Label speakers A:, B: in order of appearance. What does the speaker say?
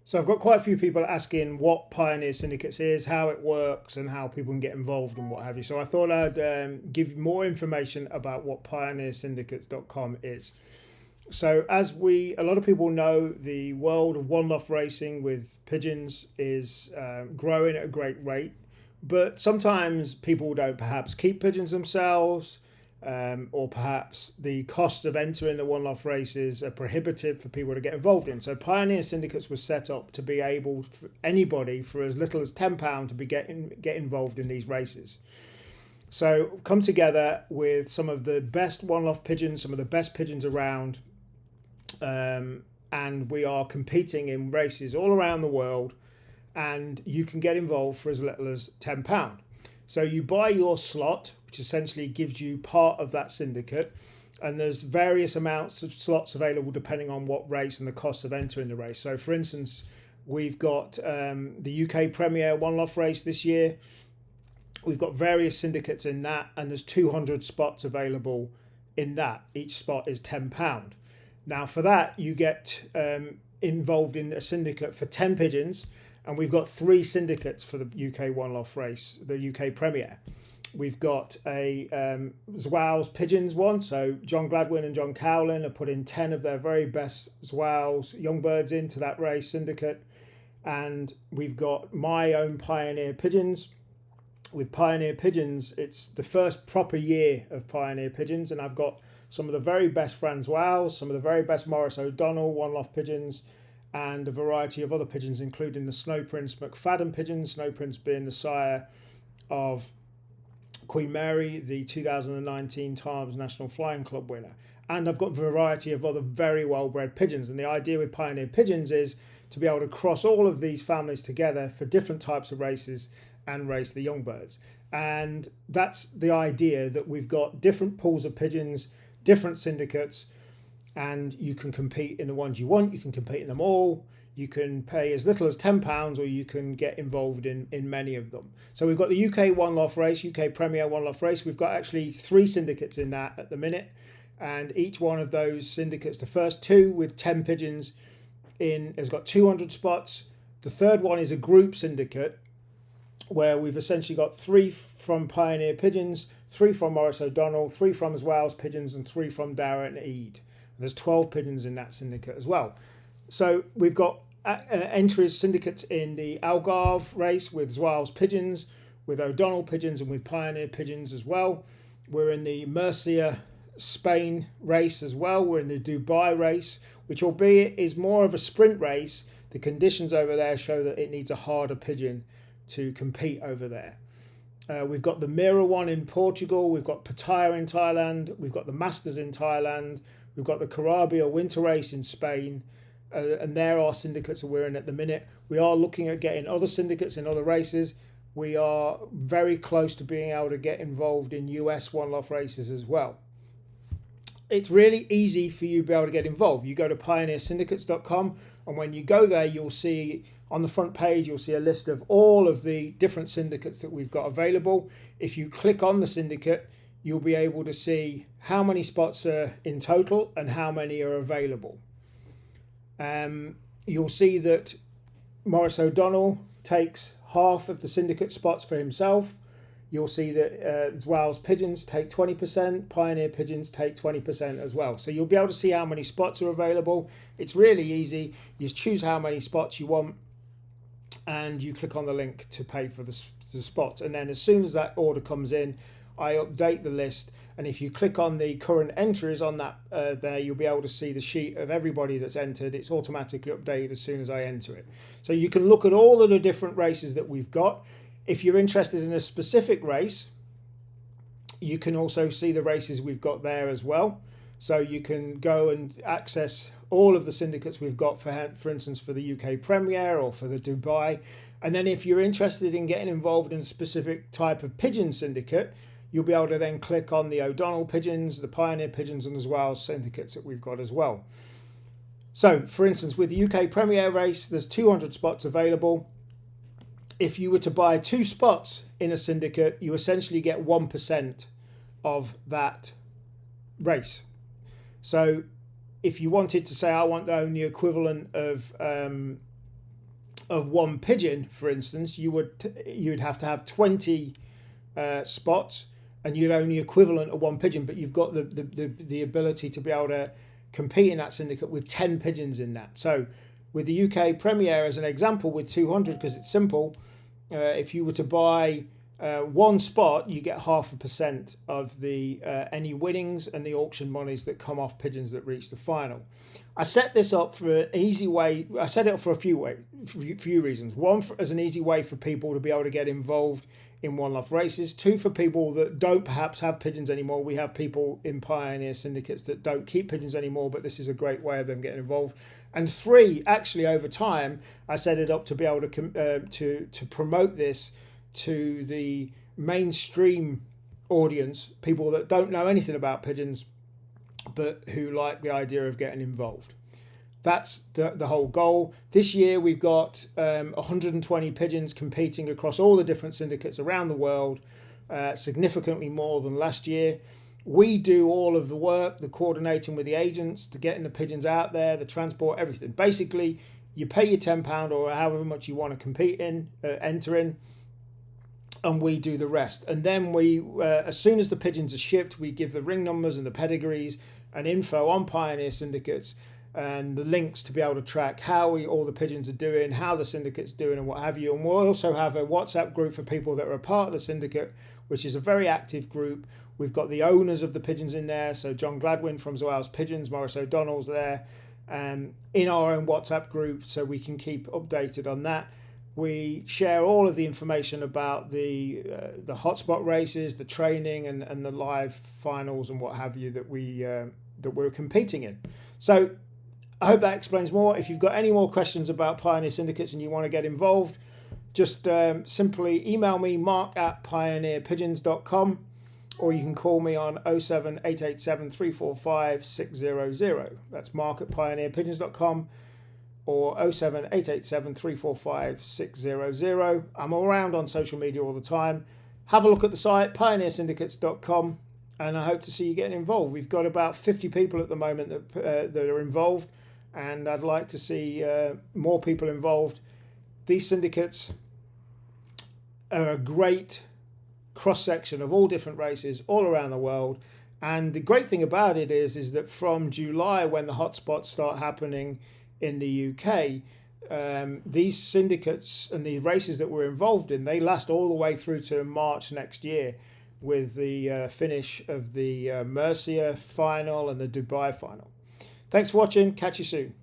A: So I've got quite a few people asking what Pioneer Syndicates is, how it works, and how people can get involved and what have you. So I thought I'd give more information about what PioneerSyndicates.com is. So a lot of people know, the world of one-off racing with pigeons is growing at a great rate. But sometimes people don't perhaps keep pigeons themselves, or perhaps the cost of entering the one-off races are prohibitive for people to get involved in. So Pioneer Syndicates was set up to be able for anybody for as little as £10 to get involved in these races. So come together with some of the best one-off pigeons, some of the best pigeons around, and we are competing in races all around the world, and you can get involved for as little as £10. So you buy your slot, which essentially gives you part of that syndicate, and there's various amounts of slots available depending on what race and the cost of entering the race. So for instance, we've got the UK Premier one-off race this year. We've got various syndicates in that, and there's 200 spots available in that. Each spot is £10. Now for that, you get involved in a syndicate for 10 pigeons, and we've got 3 syndicates for the UK one-off race, the UK Premier. We've got a Zwows Pigeons one, so John Gladwin and John Cowlin are putting 10 of their very best Zwows young birds into that race syndicate. And we've got my own Pioneer Pigeons. With Pioneer Pigeons, it's the first proper year of Pioneer Pigeons, and I've got some of the very best Franz Wows, some of the very best Morris O'Donnell one-off pigeons, and a variety of other pigeons, including the Snow Prince McFadden pigeons, Snow Prince being the sire of Queen Mary, the 2019 Times National Flying Club winner. And I've got a variety of other very well-bred pigeons. And the idea with Pioneer Pigeons is to be able to cross all of these families together for different types of races and race the young birds. And that's the idea, that we've got different pools of pigeons, different syndicates, and you can compete in the ones you want. You can compete in them all. You can pay as little as £10, or you can get involved in many of them. So we've got the UK one-off race, UK Premier one-off race. We've got actually 3 syndicates in that at the minute. And each one of those syndicates, the first 2 with 10 pigeons in, has got 200 spots. The third one is a group syndicate, where we've essentially got 3 from Pioneer Pigeons, 3 from Morris O'Donnell, 3 from Zwows Pigeons, and 3 from Darren Eade. There's 12 pigeons in that syndicate as well. So we've got entries, syndicates in the Algarve race with Zwows Pigeons, with O'Donnell Pigeons, and with Pioneer Pigeons as well. We're in the Murcia, Spain race as well. We're in the Dubai race, which albeit is more of a sprint race, the conditions over there show that it needs a harder pigeon to compete over there. We've got the Mira one in Portugal. We've got Pattaya in Thailand. We've got the Masters in Thailand. We've got the Carabia Winter Race in Spain. And there are syndicates that we're in at the minute. We are looking at getting other syndicates in other races. We are very close to being able to get involved in US one-off races as well. It's really easy for you to be able to get involved. You go to pioneersyndicates.com, and when you go there, you'll see on the front page, you'll see a list of all of the different syndicates that we've got available. If you click on the syndicate, you'll be able to see how many spots are in total and how many are available. You'll see that Morris O'Donnell takes half of the syndicate spots for himself. You'll see that Zwows Pigeons take 20%, Pioneer Pigeons take 20% as well. So you'll be able to see how many spots are available. It's really easy. You choose how many spots you want, and you click on the link to pay for the spots. And then as soon as that order comes in, I update the list. And if you click on the current entries on that there, you'll be able to see the sheet of everybody that's entered. It's automatically updated as soon as I enter it. So you can look at all of the different races that we've got. If you're interested in a specific race, you can also see the races we've got there as well. So you can go and access all of the syndicates we've got, for instance, for the UK Premier or for the Dubai. And then if you're interested in getting involved in a specific type of pigeon syndicate, you'll be able to then click on the O'Donnell Pigeons, the Pioneer Pigeons, and as well as syndicates that we've got as well. So, for instance, with the UK Premier race, there's 200 spots available. If you were to buy 2 spots in a syndicate, you essentially get 1% of that race. So if you wanted to say, I want to own the equivalent of of one pigeon, for instance, you'd have to have 20 spots, and you'd only equivalent of one pigeon, but you've got the ability to be able to compete in that syndicate with 10 pigeons in that. So with the UK Premier as an example, with 200, because it's simple, if you were to buy one spot, you get 0.5% of the any winnings and the auction monies that come off pigeons that reach the final. I set this up for an easy way. I set it up for a few reasons. One, as an easy way for people to be able to get involved in one-off races. Two, for people that don't perhaps have pigeons anymore. We have people in Pioneer Syndicates that don't keep pigeons anymore, but this is a great way of them getting involved. And three, actually over time, I set it up to be able to promote this to the mainstream audience, people that don't know anything about pigeons, but who like the idea of getting involved. That's the whole goal. This year we've got 120 pigeons competing across all the different syndicates around the world, significantly more than last year. We do all of the work, the coordinating with the agents, to getting the pigeons out there, the transport, everything. Basically, you pay your £10 or however much you want to compete in, enter in, and we do the rest. And then we, as soon as the pigeons are shipped, we give the ring numbers and the pedigrees and info on Pioneer Syndicates and the links to be able to track how all the pigeons are doing, how the syndicate's doing, and what have you. And we'll also have a WhatsApp group for people that are a part of the syndicate, which is a very active group. We've got the owners of the pigeons in there, so John Gladwin from Zoal's Pigeons, Maurice O'Donnell's there, in our own WhatsApp group, so we can keep updated on that. We share all of the information about the hotspot races, the training, and the live finals and what have you that we're competing in. So I hope that explains more. If you've got any more questions about Pioneer Syndicates and you want to get involved, just simply email me, mark@pioneerpigeons.com, or you can call me on 07887 345 600. That's mark@pioneerpigeons.com. or 07887 345 600. I'm around on social media all the time. Have a look at the site, pioneersyndicates.com, and I hope to see you getting involved. We've got about 50 people at the moment that are involved, and I'd like to see more people involved. These syndicates are a great cross-section of all different races all around the world, and the great thing about it is that from July, when the hotspots start happening in the UK, these syndicates and the races that we're involved in, they last all the way through to March next year, with the finish of the Murcia final and the Dubai final. Thanks for watching. Catch you soon.